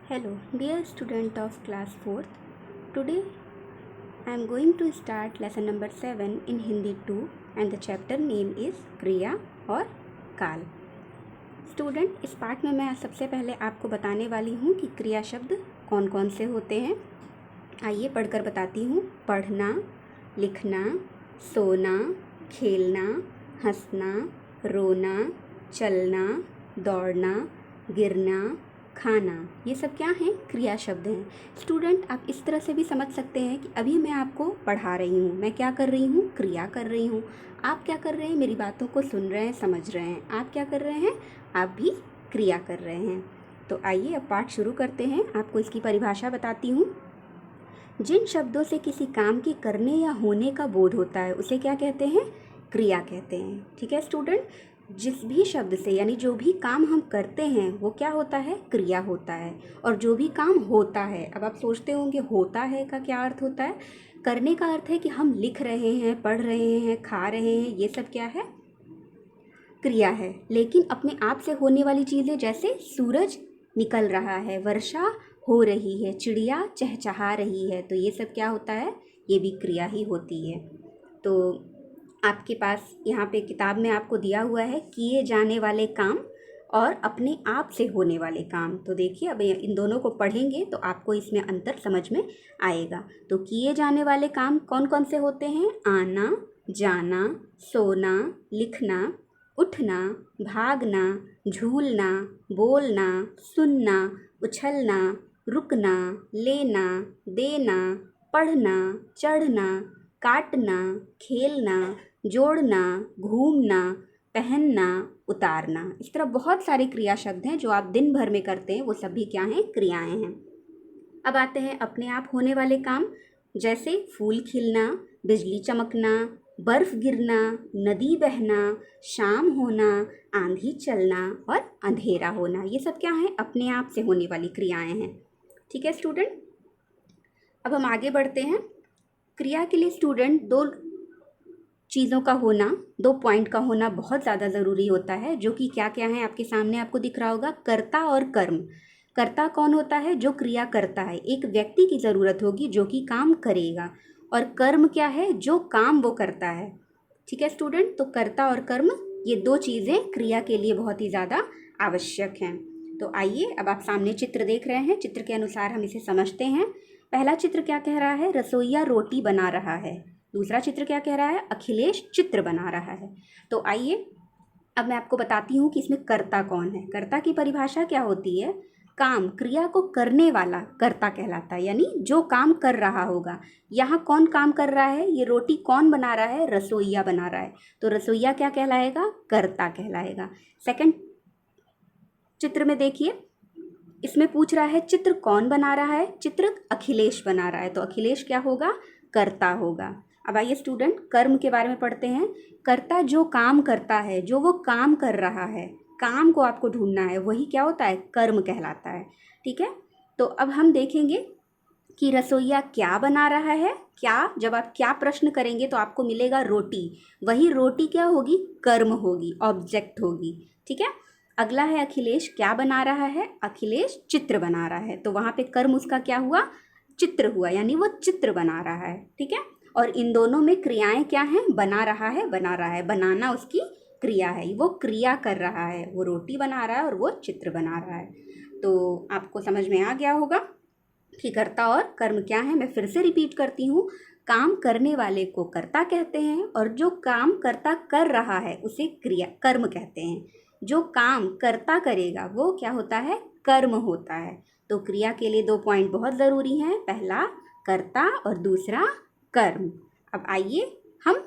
Hello, dear student of class 4th. Today I am going to start lesson number 7 in Hindi 2 and the chapter name is क्रिया और काल. Student, इस पाठ में मैं सबसे पहले आपको बताने वाली हूँ कि क्रिया शब्द कौन कौन से होते हैं. आइए पढ़कर बताती हूँ. पढ़ना, लिखना, सोना, खेलना, हंसना, रोना, चलना, दौड़ना, गिरना, खाना, ये सब क्या हैं? क्रिया शब्द हैं. स्टूडेंट, आप इस तरह से भी समझ सकते हैं कि अभी मैं आपको पढ़ा रही हूँ. मैं क्या कर रही हूँ? क्रिया कर रही हूँ. आप क्या कर रहे हैं? मेरी बातों को सुन रहे हैं, समझ रहे हैं. आप क्या कर रहे हैं? आप भी क्रिया कर रहे हैं. तो आइए अब पाठ शुरू करते हैं. आपको इसकी परिभाषा बताती हूँ. जिन शब्दों से किसी काम के करने या होने का बोध होता है उसे क्या कहते हैं? क्रिया कहते हैं. ठीक है स्टूडेंट, जिस भी शब्द से यानी जो भी काम हम करते हैं वो क्या होता है? क्रिया होता है. और जो भी काम होता है, अब आप सोचते होंगे होता है का क्या अर्थ होता है? करने का अर्थ है कि हम लिख रहे हैं, पढ़ रहे हैं, खा रहे हैं, ये सब क्या है? क्रिया है. लेकिन अपने आप से होने वाली चीज़ें, जैसे सूरज निकल रहा है, वर्षा हो रही है, चिड़िया चहचहा रही है, तो ये सब क्या होता है? ये भी क्रिया ही होती है. तो आपके पास यहाँ पे किताब में आपको दिया हुआ है किए जाने वाले काम और अपने आप से होने वाले काम. तो देखिए, अब इन दोनों को पढ़ेंगे तो आपको इसमें अंतर समझ में आएगा. तो किए जाने वाले काम कौन कौन से होते हैं? आना, जाना, सोना, लिखना, उठना, भागना, झूलना, बोलना, सुनना, उछलना, रुकना, लेना, देना, पढ़ना, चढ़ना, काटना, खेलना, जोड़ना, घूमना, पहनना, उतारना. इस तरह बहुत सारे क्रिया शब्द हैं जो आप दिन भर में करते हैं. वो सभी क्या हैं? क्रियाएं हैं. अब आते हैं अपने आप होने वाले काम, जैसे फूल खिलना, बिजली चमकना, बर्फ गिरना, नदी बहना, शाम होना, आंधी चलना और अंधेरा होना. ये सब क्या है? अपने आप से होने वाली क्रियाएं हैं. ठीक है स्टूडेंट, अब हम आगे बढ़ते हैं. क्रिया के लिए स्टूडेंट दो चीज़ों का होना, 2 पॉइंट का होना बहुत ज़्यादा ज़रूरी होता है, जो कि क्या क्या है आपके सामने आपको दिख रहा होगा. कर्ता और कर्म. कर्ता कौन होता है? जो क्रिया करता है. एक व्यक्ति की ज़रूरत होगी जो कि काम करेगा. और कर्म क्या है? जो काम वो करता है. ठीक है स्टूडेंट, तो कर्ता और कर्म ये 2 चीज़ें क्रिया के लिए बहुत ही ज़्यादा आवश्यक हैं. तो आइए, अब आप सामने चित्र देख रहे हैं, चित्र के अनुसार हम इसे समझते हैं. पहला चित्र क्या कह रहा है? रसोइया रोटी बना रहा है. दूसरा चित्र क्या कह रहा है? अखिलेश चित्र बना रहा है. तो आइए अब मैं आपको बताती हूँ कि इसमें कर्ता कौन है. कर्ता की परिभाषा क्या होती है? काम, क्रिया को करने वाला कर्ता कहलाता है, यानी जो काम कर रहा होगा. यहाँ कौन काम कर रहा है? ये रोटी कौन बना रहा है? रसोइया बना रहा है. तो रसोइया क्या कहलाएगा? कर्ता कहलाएगा. सेकंड चित्र में देखिए, इसमें पूछ रहा है चित्र कौन बना रहा है? चित्र अखिलेश बना रहा है, तो अखिलेश क्या होगा? कर्ता होगा. अब आइए स्टूडेंट, कर्म के बारे में पढ़ते हैं. कर्ता जो काम करता है, जो वो काम कर रहा है, काम को आपको ढूंढना है, वही क्या होता है? कर्म कहलाता है. ठीक है, तो अब हम देखेंगे कि रसोइया क्या बना रहा है. क्या, जब आप क्या प्रश्न करेंगे तो आपको मिलेगा रोटी. वही रोटी क्या होगी? कर्म होगी, ऑब्जेक्ट होगी. ठीक है, अगला है अखिलेश क्या बना रहा है? अखिलेश चित्र बना रहा है, तो वहाँ पे कर्म उसका क्या हुआ? चित्र हुआ, यानी वो चित्र बना रहा है. ठीक है, और इन दोनों में क्रियाएं क्या हैं? बना रहा है, बना रहा है. बनाना उसकी क्रिया है, वो क्रिया कर रहा है. वो रोटी बना रहा है और वो चित्र बना रहा है. तो आपको समझ में आ गया होगा कि कर्ता और कर्म क्या है. मैं फिर से रिपीट करती हूँ. काम करने वाले को कर्ता कहते हैं और जो काम कर्ता कर रहा है उसे क्रिया कर्म कहते हैं. जो काम कर्ता करेगा वो क्या होता है? कर्म होता है. तो क्रिया के लिए 2 पॉइंट बहुत ज़रूरी हैं. पहला कर्ता और दूसरा कर्म. अब आइए हम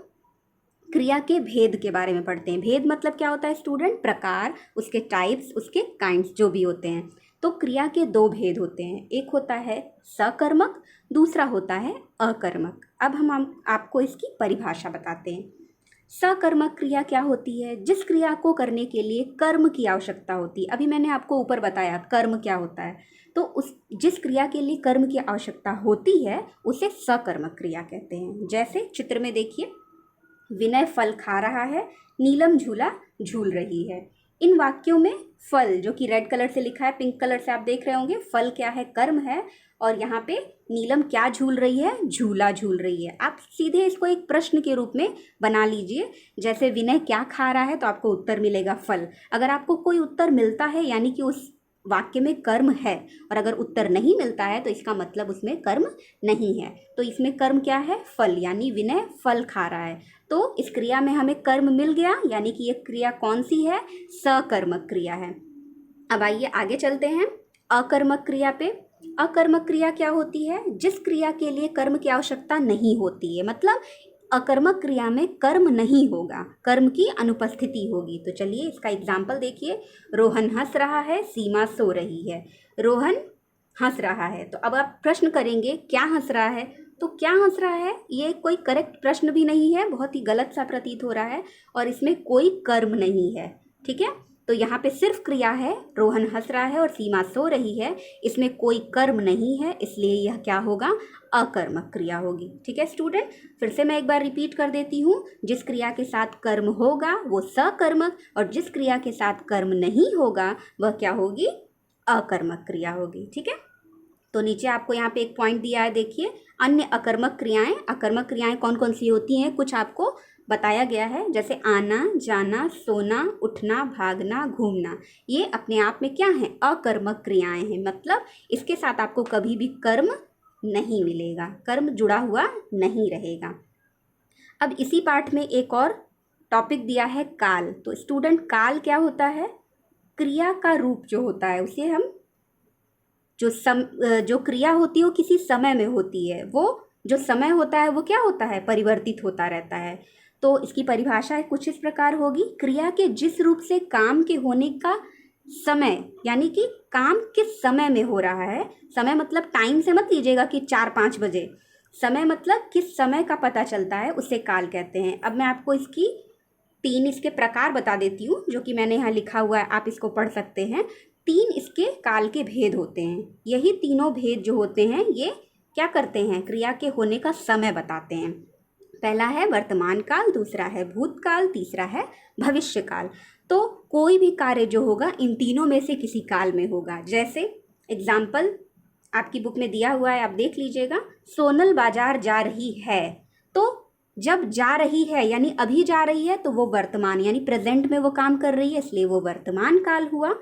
क्रिया के भेद के बारे में पढ़ते हैं. भेद मतलब क्या होता है स्टूडेंट? प्रकार, उसके टाइप्स, उसके काइंड्स जो भी होते हैं. तो क्रिया के 2 भेद होते हैं. एक होता है सकर्मक, दूसरा होता है अकर्मक. अब हम आपको इसकी परिभाषा बताते हैं. सकर्मक क्रिया क्या होती है? जिस क्रिया को करने के लिए कर्म की आवश्यकता होती है. अभी मैंने आपको ऊपर बताया कर्म क्या होता है. तो उस जिस क्रिया के लिए कर्म की आवश्यकता होती है उसे सकर्मक क्रिया कहते हैं. जैसे चित्र में देखिए, विनय फल खा रहा है, नीलम झूला झूल रही है. इन वाक्यों में फल, जो कि रेड कलर से लिखा है, पिंक कलर से आप देख रहे होंगे, फल क्या है, कर्म है। और यहाँ पे नीलम क्या झूल रही है, झूला झूल रही है। आप सीधे इसको एक प्रश्न के रूप में बना लीजिए। जैसे विनय क्या खा रहा है, तो आपको उत्तर मिलेगा फल। अगर आपको कोई उत्तर मिलता है यानी कि उस वाक्य में कर्म है, और अगर उत्तर नहीं मिलता है तो इसका मतलब उसमें कर्म नहीं है। तो इसमें कर्म क्या है, फल, यानी विनय फल खा रहा है। तो इस क्रिया में हमें कर्म मिल गया, यानी कि ये क्रिया कौन सी है, सकर्मक क्रिया है। अब आइए आगे चलते हैं अकर्मक क्रिया पे। अकर्मक क्रिया क्या होती है, जिस क्रिया के लिए कर्म की आवश्यकता नहीं होती है, मतलब अकर्मक क्रिया में कर्म नहीं होगा, कर्म की अनुपस्थिति होगी। तो चलिए इसका एग्जाम्पल देखिए। रोहन हंस रहा है, सीमा सो रही है। रोहन हंस रहा है, तो अब आप प्रश्न करेंगे क्या हंस रहा है। तो क्या हंस रहा है, ये कोई करेक्ट प्रश्न भी नहीं है, बहुत ही गलत सा प्रतीत हो रहा है, और इसमें कोई कर्म नहीं है। ठीक है, तो यहाँ पे सिर्फ क्रिया है, रोहन हंस रहा है और सीमा सो रही है, इसमें कोई कर्म नहीं है, इसलिए यह क्या होगा, अकर्मक क्रिया होगी। ठीक है स्टूडेंट, फिर से मैं एक बार रिपीट कर देती हूँ। जिस क्रिया के साथ कर्म होगा वो सकर्मक, और जिस क्रिया के साथ कर्म नहीं होगा वह क्या होगी, अकर्मक क्रिया होगी। ठीक है, तो नीचे आपको यहाँ पे एक पॉइंट दिया है, देखिए अन्य अकर्मक क्रियाएं। अकर्मक क्रियाएं कौन कौन सी होती हैं, कुछ आपको बताया गया है, जैसे आना, जाना, सोना, उठना, भागना, घूमना। ये अपने आप में क्या है, अकर्मक क्रियाएं हैं, मतलब इसके साथ आपको कभी भी कर्म नहीं मिलेगा, कर्म जुड़ा हुआ नहीं रहेगा। अब इसी पाठ में एक और टॉपिक दिया है काल। तो स्टूडेंट, काल क्या होता है, क्रिया का रूप जो होता है, उसे हम जो क्रिया होती है वो किसी समय में होती है, वो जो समय होता है वो क्या होता है, परिवर्तित होता रहता है। तो इसकी परिभाषा कुछ इस प्रकार होगी, क्रिया के जिस रूप से काम के होने का समय, यानी कि काम किस समय में हो रहा है, समय मतलब टाइम से मत लीजिएगा कि 4-5 बजे, समय मतलब किस समय का पता चलता है, उसे काल कहते हैं। अब मैं आपको इसकी 3 इसके प्रकार बता देती हूँ, जो कि मैंने यहाँ लिखा हुआ है, आप इसको पढ़ सकते हैं। 3 इसके काल के भेद होते हैं। यही तीनों भेद जो होते हैं ये क्या करते हैं, क्रिया के होने का समय बताते हैं। पहला है वर्तमान काल, दूसरा है भूतकाल, तीसरा है भविष्य काल। तो कोई भी कार्य जो होगा इन तीनों में से किसी काल में होगा। जैसे एग्जाम्पल आपकी बुक में दिया हुआ है, आप देख लीजिएगा। सोनल बाजार जा रही है, तो जब जा रही है यानी अभी जा रही है, तो वो वर्तमान यानी प्रेजेंट में वो काम कर रही है, इसलिए वो वर्तमान काल हुआ।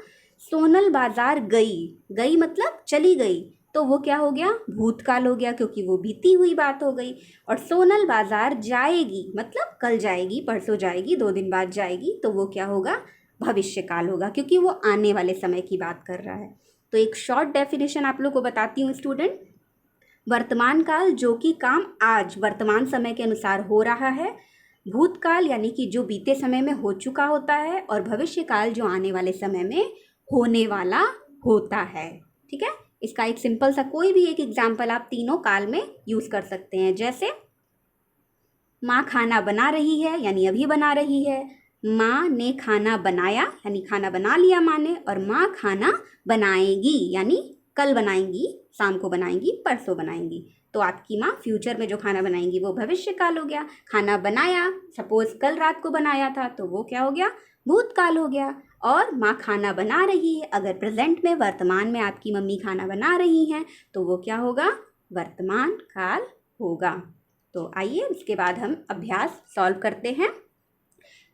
सोनल बाजार गई, गई मतलब चली गई, तो वो क्या हो गया, भूतकाल हो गया, क्योंकि वो बीती हुई बात हो गई। और सोनल बाजार जाएगी मतलब कल जाएगी, परसों जाएगी, 2 दिन बाद जाएगी, तो वो क्या होगा, भविष्य काल होगा, क्योंकि वो आने वाले समय की बात कर रहा है। तो एक शॉर्ट डेफिनेशन आप लोग को बताती हूँ स्टूडेंट। वर्तमान काल जो कि काम आज वर्तमान समय के अनुसार हो रहा है, भूतकाल यानी कि जो बीते समय में हो चुका होता है, और भविष्य काल जो आने वाले समय में होने वाला होता है। ठीक है, इसका एक सिंपल सा कोई भी एक एग्जाम्पल आप तीनों काल में यूज कर सकते हैं। जैसे माँ खाना बना रही है यानी अभी बना रही है, माँ ने खाना बनाया यानी खाना बना लिया माँ ने, और माँ खाना बनाएगी यानी कल बनाएंगी, शाम को बनाएंगी, परसों बनाएंगी। तो आपकी माँ फ्यूचर में जो खाना बनाएंगी वो भविष्य काल हो गया। खाना बनाया सपोज कल रात को बनाया था, तो वो क्या हो गया, भूतकाल हो गया। और माँ खाना बना रही है, अगर प्रेजेंट में वर्तमान में आपकी मम्मी खाना बना रही हैं, तो वो क्या होगा, वर्तमान काल होगा। तो आइए इसके बाद हम अभ्यास सॉल्व करते हैं।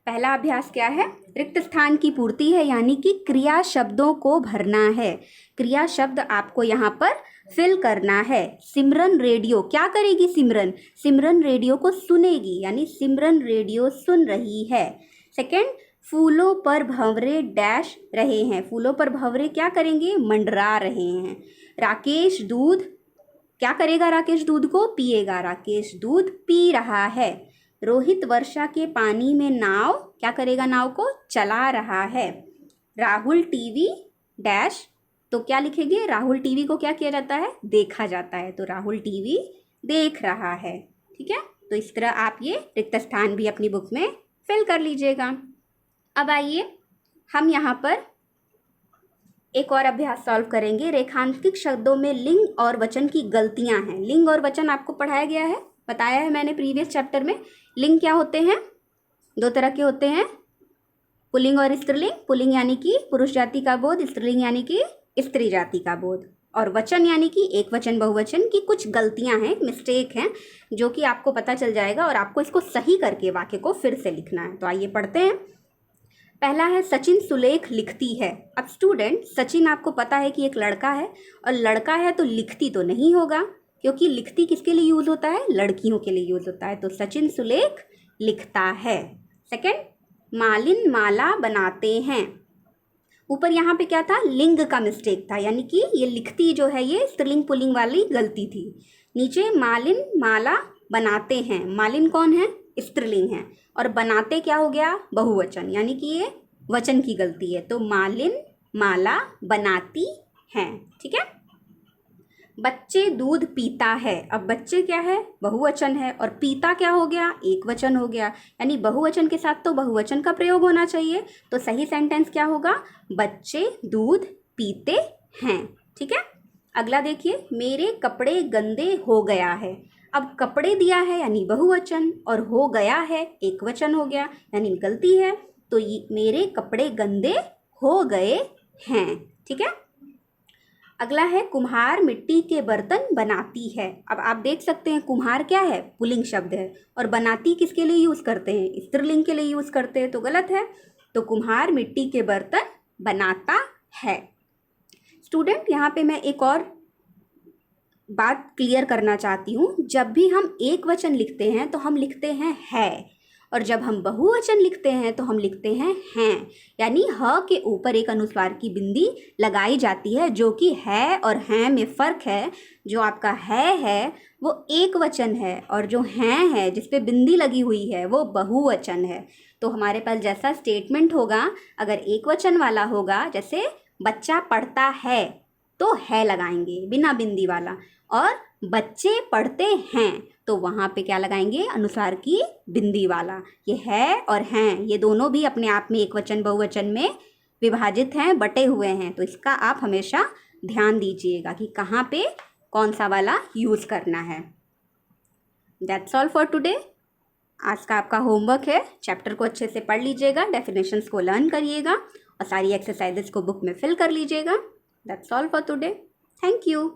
पहला अभ्यास क्या है, रिक्त स्थान की पूर्ति है, यानी कि क्रिया शब्दों को भरना है। क्रिया शब्द आपको यहाँ पर फिल करना है। सिमरन रेडियो क्या करेगी, सिमरन, सिमरन रेडियो को सुनेगी, यानी सिमरन रेडियो सुन रही है। सेकंड, फूलों पर भंवरे डैश रहे हैं, फूलों पर भंवरे क्या करेंगे, मंडरा रहे हैं। राकेश दूध क्या करेगा, राकेश दूध को पिएगा, राकेश दूध पी रहा है। रोहित वर्षा के पानी में नाव क्या करेगा, नाव को चला रहा है। राहुल टीवी डैश, तो क्या लिखेंगे, राहुल टीवी को क्या किया जाता है, देखा जाता है, तो राहुल टीवी देख रहा है। ठीक है, तो इस तरह आप ये रिक्त स्थान भी अपनी बुक में फिल कर लीजिएगा। अब आइए हम यहाँ पर एक और अभ्यास सॉल्व करेंगे। रेखांकित शब्दों में लिंग और वचन की गलतियां हैं। लिंग और वचन आपको पढ़ाया गया है, बताया है मैंने प्रीवियस चैप्टर में। लिंग क्या होते हैं, 2 तरह के होते हैं, पुल्लिंग और स्त्रीलिंग, पुल्लिंग यानी कि पुरुष जाति का बोध, स्त्रीलिंग यानी कि स्त्री जाति का बोध, और वचन यानी कि एक वचन बहुवचन की कुछ गलतियां हैं, मिस्टेक हैं, जो कि आपको पता चल जाएगा और आपको इसको सही करके वाक्य को फिर से लिखना है। तो आइए पढ़ते हैं। पहला है सचिन सुलेख लिखती है। अब स्टूडेंट, सचिन आपको पता है कि एक लड़का है, और लड़का है तो लिखती तो नहीं होगा, क्योंकि लिखती किसके लिए यूज़ होता है? लड़कियों के लिए यूज़ होता है। तो सचिन सुलेख लिखता है। सेकंड, मालिन माला बनाते हैं। ऊपर यहाँ पे क्या था? लिंग का मिस्टेक था, यानी कि ये लिखती जो है ये स्त्रीलिंग पुल्लिंग वाली गलती थी। नीचे मालिन माला बनाते हैं, मालिन कौन है? स्त्रीलिंग है, और बनाते क्या हो गया? बहुवचन, यानी कि ये वचन की गलती है। तो मालिन माला बनाती हैं। ठीक है। बच्चे दूध पीता है। अब बच्चे क्या है? बहुवचन है, और पीता क्या हो गया? एक वचन हो गया, यानी बहुवचन के साथ तो बहुवचन का प्रयोग होना चाहिए। तो सही सेंटेंस क्या होगा? बच्चे दूध पीते हैं। ठीक है। अगला देखिए, मेरे कपड़े गंदे हो गया है। अब कपड़े दिया है यानी बहुवचन, और हो गया है एक वचन हो गया, यानी गलती है। तो ये मेरे कपड़े गंदे हो गए हैं। ठीक है। अगला है कुम्हार मिट्टी के बर्तन बनाती है। अब आप देख सकते हैं कुम्हार क्या है? पुल्लिंग शब्द है, और बनाती किसके लिए यूज़ करते हैं? स्त्रीलिंग के लिए यूज़ करते हैं, तो गलत है। तो कुम्हार मिट्टी के बर्तन बनाता है। स्टूडेंट, यहाँ पे मैं एक और बात क्लियर करना चाहती हूँ। जब भी हम एक वचन लिखते हैं तो हम लिखते हैं है, और जब हम बहुवचन लिखते हैं तो हम लिखते हैं यानी ह के ऊपर एक अनुस्वार की बिंदी लगाई जाती है, जो कि है और हैं में फ़र्क है। जो आपका है वो एक वचन है, और जो है जिस पे बिंदी लगी हुई है वो बहुवचन है। तो हमारे पास जैसा स्टेटमेंट होगा, अगर एक वचन वाला होगा, जैसे बच्चा पढ़ता है, तो है लगाएंगे बिना बिंदी वाला, और बच्चे पढ़ते हैं तो वहाँ पे क्या लगाएंगे? अनुस्वार की बिंदी वाला। ये है और हैं, ये दोनों भी अपने आप में एक वचन बहुवचन में विभाजित हैं, बटे हुए हैं। तो इसका आप हमेशा ध्यान दीजिएगा कि कहाँ पे कौन सा वाला यूज़ करना है। That's all for today. आज का आपका होमवर्क है, चैप्टर को अच्छे से पढ़ लीजिएगा, डेफिनेशंस को लर्न करिएगा, और सारी एक्सरसाइजेस को बुक में फिल कर लीजिएगा। That's all for today. Thank you.